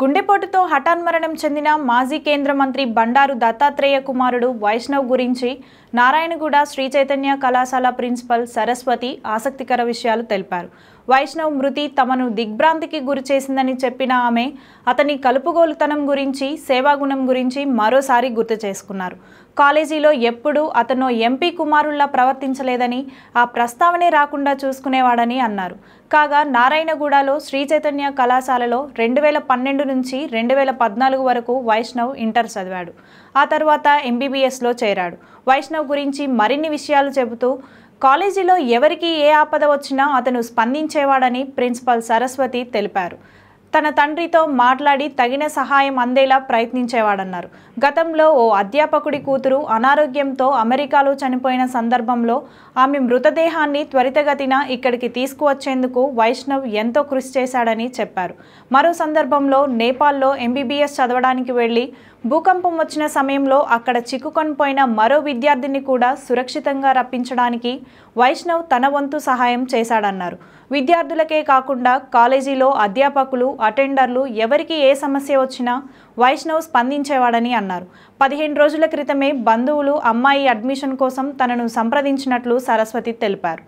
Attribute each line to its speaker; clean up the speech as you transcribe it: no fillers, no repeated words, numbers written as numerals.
Speaker 1: గుండెపోటుతో హఠాన్మరణం చెందిన మాజీ కేంద్ర మంత్రి బండారు దత్తాత్రేయ కుమారుడు వైష్ణవ్ గురించి నారాయణగూడ శ్రీ చైతన్య కళాశాల ప్రిన్సిపల్ సరస్వతి ఆసక్తికర విషయాలు తెలిపారు. వైష్ణవ్ మృతి తమను దిగ్భ్రాంతికి గురి చేసిందని చెప్పిన ఆమె అతని కలుపుగోలుతనం గురించి, సేవాగుణం గురించి మరోసారి గుర్తు చేసుకున్నారు. కాలేజీలో ఎప్పుడూ అతను ఎంపీ కుమారుల్లా ప్రవర్తించలేదని, ఆ ప్రస్తావనే రాకుండా చూసుకునేవాడని అన్నారు. కాగా నారాయణగూడలో శ్రీ చైతన్య కళాశాలలో 2012 నుంచి 2014 వరకు వైష్ణవ్ ఇంటర్ చదివాడు. ఆ తర్వాత MBBSలో చేరాడు. వైష్ణవ్ గురించి మరిన్ని విషయాలు చెబుతూ కాలేజీలో ఎవరికి ఏ ఆపద వచ్చినా అతను స్పందించేవాడని ప్రిన్సిపల్ సరస్వతి తెలిపారు. తన తండ్రితో మాట్లాడి తగిన సహాయం అందేలా ప్రయత్నించేవాడన్నారు. గతంలో ఓ అధ్యాపకుడి కూతురు అనారోగ్యంతో అమెరికాలో చనిపోయిన సందర్భంలో ఆమె మృతదేహాన్ని త్వరితగతిన ఇక్కడికి తీసుకువచ్చేందుకు వైష్ణవ్ ఎంతో కృషి చేశాడని చెప్పారు. మరో సందర్భంలో నేపాల్లో MBBS చదవడానికి వెళ్లి భూకంపం వచ్చిన సమయంలో అక్కడ చిక్కుకొనిపోయిన మరో విద్యార్థిని కూడా సురక్షితంగా రప్పించడానికి వైష్ణవ్ తన వంతు సహాయం చేశాడన్నారు. విద్యార్థులకే కాకుండా కాలేజీలో అధ్యాపకులు, అటెండర్లు ఎవరికి ఏ సమస్య వచ్చినా వైష్ణవ్ స్పందించేవాడని అన్నారు. 15 రోజుల క్రితమే బంధువులు అమ్మాయి అడ్మిషన్ కోసం తనను సంప్రదించినట్లు సరస్వతి తెలిపారు.